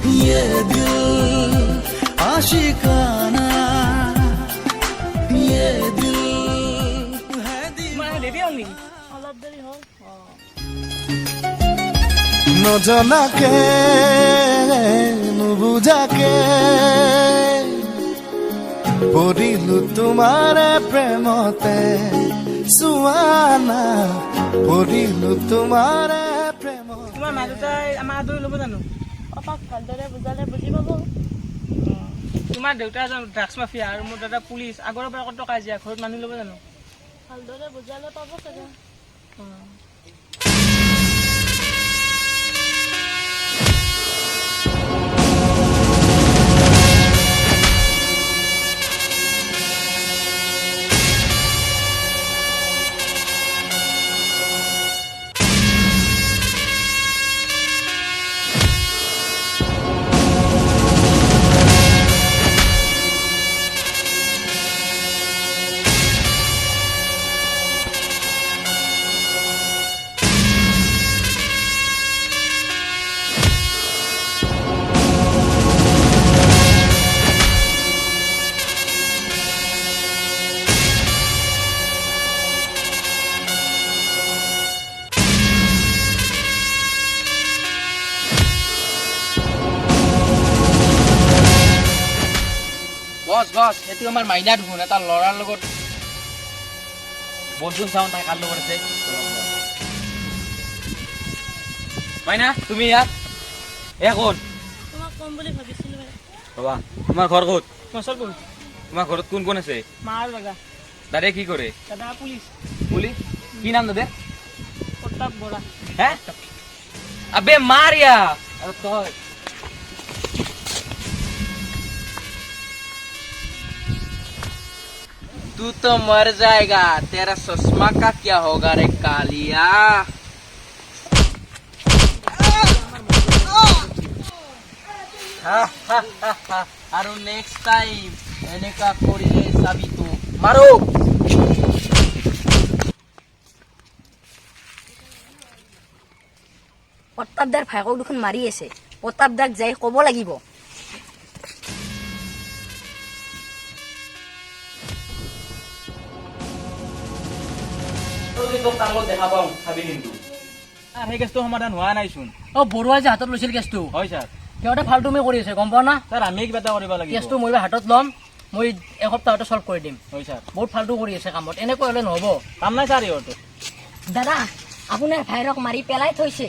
ये दिल आशिकाना ये दिल है दीवाना নজনাকে নুবুজাকে পৰিলো তোমাৰ প্ৰেমতে সুৱানা পৰিলো তোমাৰ প্ৰেম। তোমাৰ মা দেউতাই আমাৰ আদৰি ল'ব জানো? পাপাক ভালদৰে বুজালে বুজি পাব। তোমাৰ দেউতা এজন ড্ৰাগছ মাফিয়া আৰু মোৰ দাদা পুলিচ, আগৰ পৰা কত কাজিয়া, ঘৰত মানি ল'ব জানো? ভালদৰে বুজালে পাব চাগে। বস বস সেইটো আমাৰ মাইনা দেখোন, এটা ল'ৰাৰ লগত বলচোন চাওঁ তাই কাৰ লগত আছে। মাইনা তুমি ইয়াত এয়া ক'ত? তোমাক কম বুলি ভাবিছিলো। ৰবা, তোমাৰ ঘৰ ক'ত? মচলপুৰ। তোমাৰ ঘৰত কোন কোন আছে? মা আৰু দাদা। দাদাই কি কৰে? দাদা পুলিচ। পুলিচ? কি নাম দাদা? প্ৰতাপ বৰা। হে আবে মাৰিয়া আৰু তই तू तो मर जाएगा, तेरा चश्मा का क्या होगा रे कालिया। আৰু নেক্সট টাইম এনেকা কৰিলে চাবি তো মাৰো। প্ৰতাপদাৰ ভাইকক দেখোন মাৰি আছে। প্ৰতাপদাক যাই ক'ব লাগিব। দেখা পাওঁ চাবি কিন্তু সেই কেছটো সমাধান হোৱা নাইচোন। বৰুৱাই যে হাতত লৈছিল কেছটো, হয় ছাৰ। সিহঁতে ফাল্টুমি কৰি আছে, গম পোৱা না? ছাৰ আমি কিবা এটা কৰিব লাগিব। কেছটো মই হাতত ল'ম, মই এসপ্তাহতে চল্ভ কৰি দিম। হয় ছাৰ। বহুত ফাল্টু কৰি আছে কামত, এনেকৈ হ'লে নহ'ব। কাম নাই ছাৰ ইহঁতো। দাদা, আপোনাৰ ভাইৰক মাৰি পেলাই থৈছে।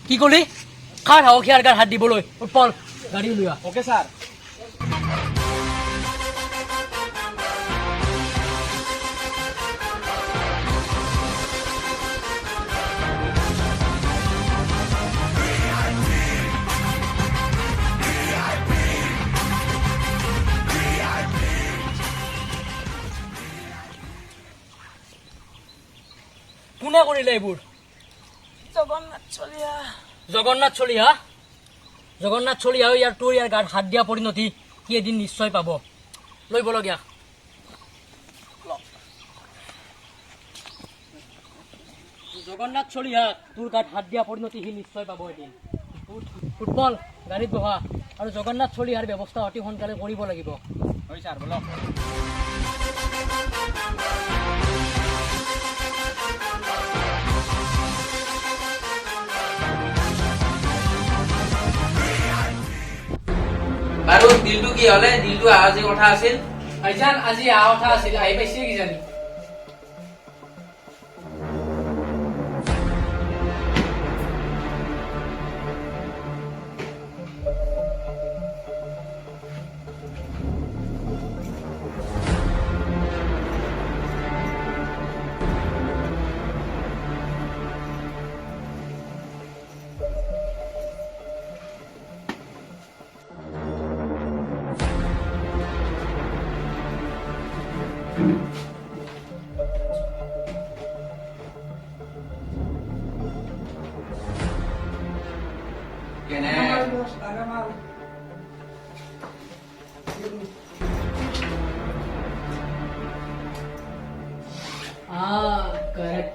কি ক'লি? কাৰ সাহস ইয়াৰ গাত হাত দিবলৈ? উৎপল, গাড়ী উলিওৱা। Okay sir. কোনে কৰিলে এইবোৰ? জগন্নাথ চলিহা। জগন্নাথ চলিহা ইয়াৰ গাত হাত দিয়া পৰিণতি সি এদিন নিশ্চয় পাব। লৈ বলগীয়া। জগন্নাথ চলিহা, তোৰ গাত হাত দিয়া পৰিণতি সি নিশ্চয় পাব এদিন। ফুটবল, গাড়ীত বহা আৰু জগন্নাথ চলিহাৰ ব্যৱস্থা অতি সোনকালে কৰিব লাগিব। হয় ছাৰ, বলক। বাৰু দিলটো কি হলে? দিলটো অহা যে কথা আছিল, ভাইজান আজি অহা কথা আছিল, আহি পাইছে কিজানি।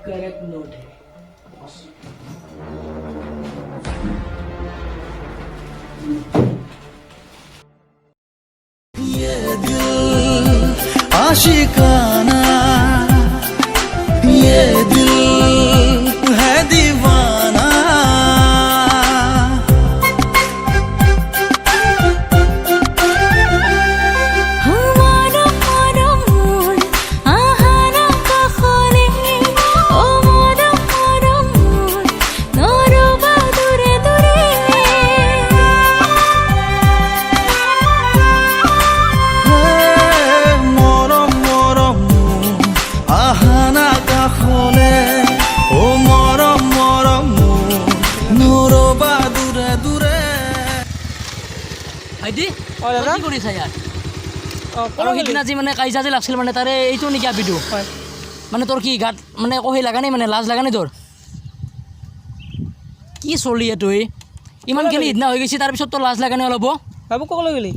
करेक्ट नोट है। आशिकाना ये दिल है दीवाना हमारा मन आहारा काखले ओ मोरा मन नरबा दूरे दूरे মৰম মৰম আহানা কাষলে ও মৰম মৰম নৰবা দূৰে দূৰে ভাইটি অ দাদা কি কৰিছা ইয়াত অ আৰু সিদিনা যি মানে কাজিয়া যে লাগছিল মানে তাৰে এইটো নেকি আপিটো হয় মানে তোৰ কি গাত মানে একো সেই লাগা নাই মানে লাজ লাগা নাই তোৰ কি চলি তই ইমানখিনি সিদিনা হৈ গৈছে তাৰপিছত তোৰ লাজ লাগা নাই অলপ বাবু ক'লৈ গ'লি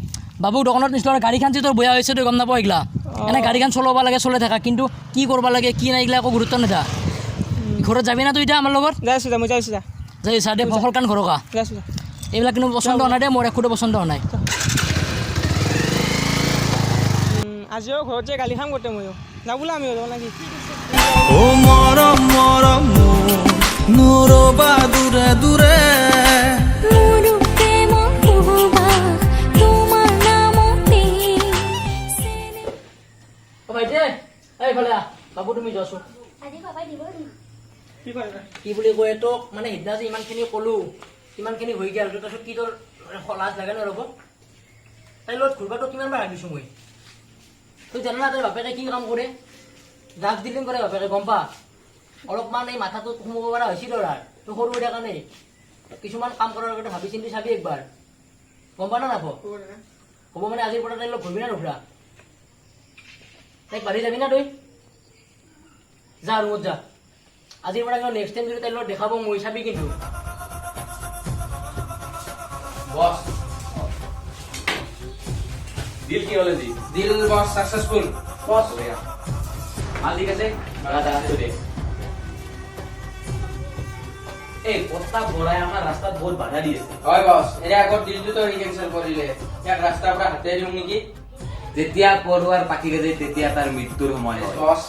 বাবুক দোকানত নিছিলোঁ আৰু গাড়ীখন যে তোৰ বেয়া হৈছে তই গম নাপাওঁ এইগিলা এনে গাড়ীখন চলাব লাগে চলাই থাকা কিন্তু কি কৰিব লাগে কি নাই এইগিলা একো গুৰুত্ব নিদা ঘৰত যাবি না তই এতিয়া আমাৰ লগত যাই আছোঁ যা মই যাই আছোঁ যা যাই চা দে ফলকান ঘৰকা যাই আছোঁ যা এইবিলাক কিন্তু পচন্দ হোৱা নাই দে মোৰ একোটো পচন্দ হোৱা নাই আজিও ঘৰত যে গালি খাম গোটেই ময়ো যাওঁ বোলা আমি যাব লাগি ও মৰম মৰম নৰবা দূৰে দূৰে मोरू प्रेम हुबा তোমাৰ নামতে অ ভাইটি এইফালে আহ বাবু তুমি যোৱাচোন কি কৰে কি বুলি কয় তোক মানে সিদিনা যে ইমানখিনি ক'লোঁ ইমানখিনি হৈ গ'ল তাৰপিছত কি তোৰ লাজ লাগে নাই ৰ'ব তাইৰ লগত ঘূৰিবাটো কিমানবাৰ ভাবিছোঁ মই তই জানা না তাইৰ বাপেকে কি কাম কৰে ড্ৰাগছ ডিলিং কৰে বাপেকে গম পা অলপমান এই মাথাটোত সোমাব পৰা হৈছিল আৰু তই সৰু হৈ থকা নাই কিছুমান কাম কৰাৰ আগতে ভাবি চিন্তি চাবি একবাৰ গম পা না নাপ হ'ব মানে আজিৰ পৰা তাইৰ লগত ঘূৰিবি না নুঘূৰা তাইক বাঢ়ি যাবি না তই যা ৰুমত যা আজিৰ পৰা নেক্সট টাইম যদি তাইৰ লগত দেখাব মই চাবি কিন্তু বস ডিল কি হলো জি ডিল বস সাকসেসফুল বস भैया মাল ঠিক আছে দাদা আসো দে এই পত্তা বড়াই আমার রাস্তা বহুত বাধা দিয়েছে হয় বস এর আগৰ ডিলটো তো ক্যান্সেল কৰিলে ইয়াক ৰাস্তা পৰা হাতে দিও নেকি যেতিয়া পৰুৱাৰ পাখি গজে তেতিয়া তাৰ মৃত্যুৰ সময় হয় বস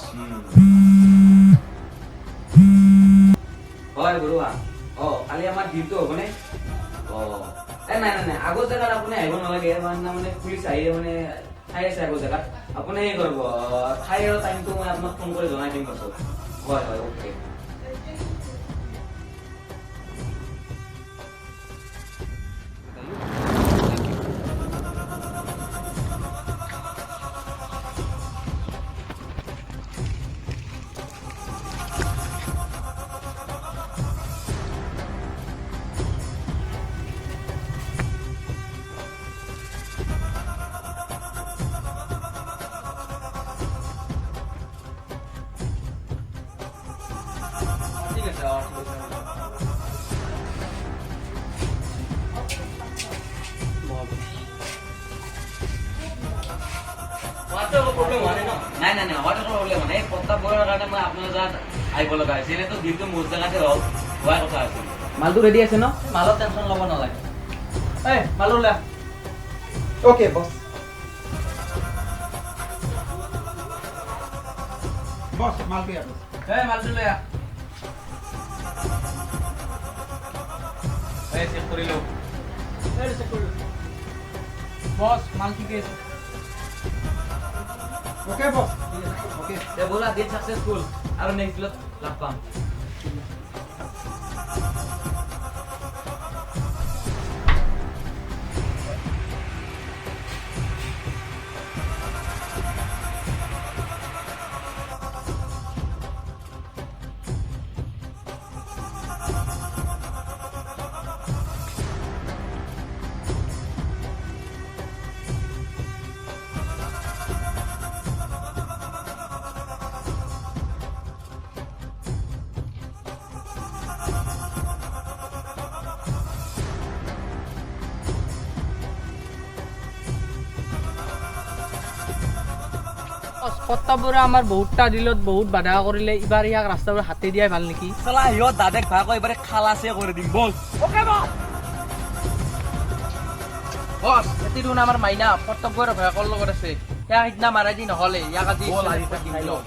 হয় গুৰুৱা ও কালি আমাৰ ডিলটো হ'বনে ও নাই নাই নাই আগৰ জায়গাত আপুনি আহিব নালাগে মানে পুলিচ আহি মানে ঠাই আছে আগৰ জায়গাত আপুনি এই কৰিব ঠাইৰ টাইমটো মই আপোনাক ফোন কৰি জনাই দিম পাছত হয় হয় ওকে ঠিক আছে নাই নাই নাই হোৱাটো প্ৰব্লেম মানে এই প্ৰস্তাৱবোৰৰ কাৰণে মই আপোনাৰ তাত আহিব লগা হৈছে এনেতো দিনটো মোৰ জেগাতে হওক হোৱাৰ কথা আছিল মালটো ৰেডি আছে ন মালৰ টেনশ্যন ল'ব নালাগে এই মাল ওলা অ'কে বছ বছ মাল কি আছে এই মালটো লৈ আহ এই চেক কৰি লওঁ বছ মাল ঠিকে আছে অ'কে বছ অ'কে দে ব'লা ডিল ছাকচেছফুল আৰু নেক্সট ডিলত লাভ পাম প্ৰস্তাৱবোৰে আমাৰ বহুতটা ডিলত বহুত বাধা কৰিলে এইবাৰ ইয়াক ৰাস্তাবোৰ হাতে দিয়াই ভাল নেকি চালা সিহঁত দাদেক ভাগ এবাৰে খালাচে কৰি দিম বল অ'কে বছ বছ এটি দেখোন আমাৰ মাইনা প্ৰস্তাৱবোৰৰ ভায়েকৰ লগত আছে ইয়াক সিদিনা মাৰাই দি নহ'লে ইয়াক আজি চাই লওঁ।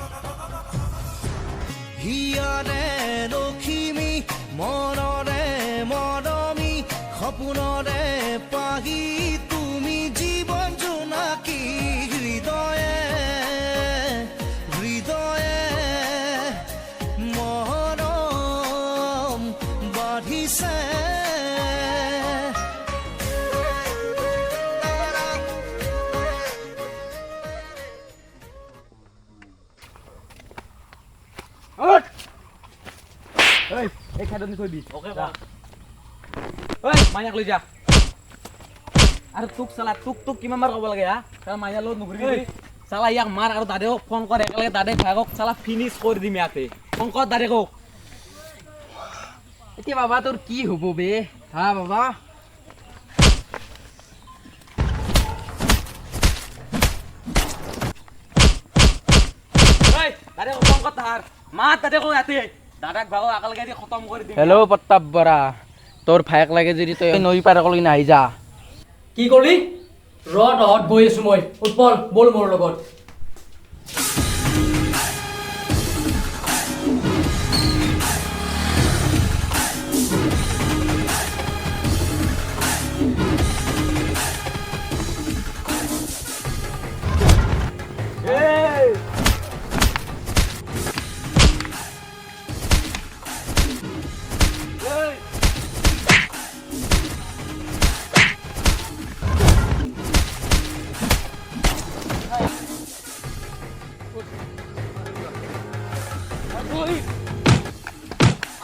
হিয়াৰে লখিমী মনৰে মৰমী সপোনৰে পাহি তুমি জীৱন জোনাকী হৃদয়ে হৃদয়ে মৰম বাঢ়িছে এই খাইডত নি থৈ দি অ'কে ঐ মাইনাক লৈ যা আৰু তোক চালা তোক কিমান বাৰ ক'ব লাগে হা তাৰ মাইনাৰ লগত নুঘূৰিবি চালা ইয়াক মাৰ আৰু দাদেকক ফোন কৰ একেলগে দাদে ভাগক চালা ফিনিছ কৰি দিম ইয়াতে ফোন কৰ দাদেকক এতিয়া বাবা তোৰ কি হ'ব বে হা বাবা ঐ দাদেকক ফোন কৰ তাৰ মাৰ দাদেকক ইয়াতে দাদাক ভাগক একেলগে দি খতম কৰি দিম হেল্ল' প্ৰতাপ বৰা তোৰ ভায়েক লাগে যদি তই নৈ পাৰ অকল আহি যা কি কৰিলি তহঁত গৈ আছো মই উৎপল বল মোৰ লগত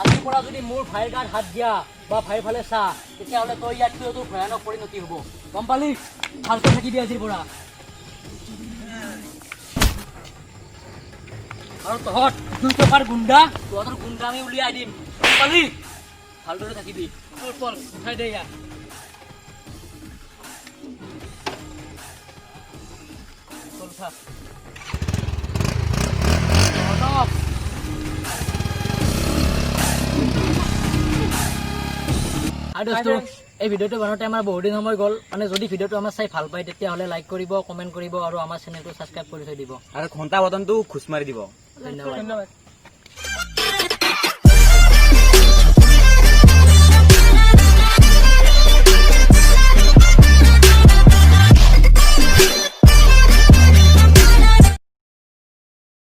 আজিৰ পৰা যদি মোৰ ভাইৰ গাত হাত দিয়া বা ভাইৰ ফালে চা তেতিয়াহ'লে তই ইয়াত কিয় তোৰ ভয়ানক পৰিণতি হ'ব গম পালি ভালকৈ থাকিবি আজিৰ পৰা আৰু তহঁত 2 টকাৰ গুণ্ডা তহঁতৰ গুণ্ডা আমি উলিয়াই দিম গম পালি ভালদৰে থাকিবি উৎপল উঠাই দে ইয়াক চল উঠা আৰু দোস্তো এই ভিডিঅ'টো বনাওঁতে আমাৰ বহুত দিন সময় গ'ল মানে যদি ভিডিঅ'টো আমাৰ চাই ভাল পায় তেতিয়াহ'লে লাইক কৰিব কমেণ্ট কৰিব আৰু আমাৰ চেনেলটো ছাবস্ক্ৰাইব কৰি থৈ দিব আৰু ঘণ্টা বটনটো খোজ মাৰি দিব ধন্যবাদ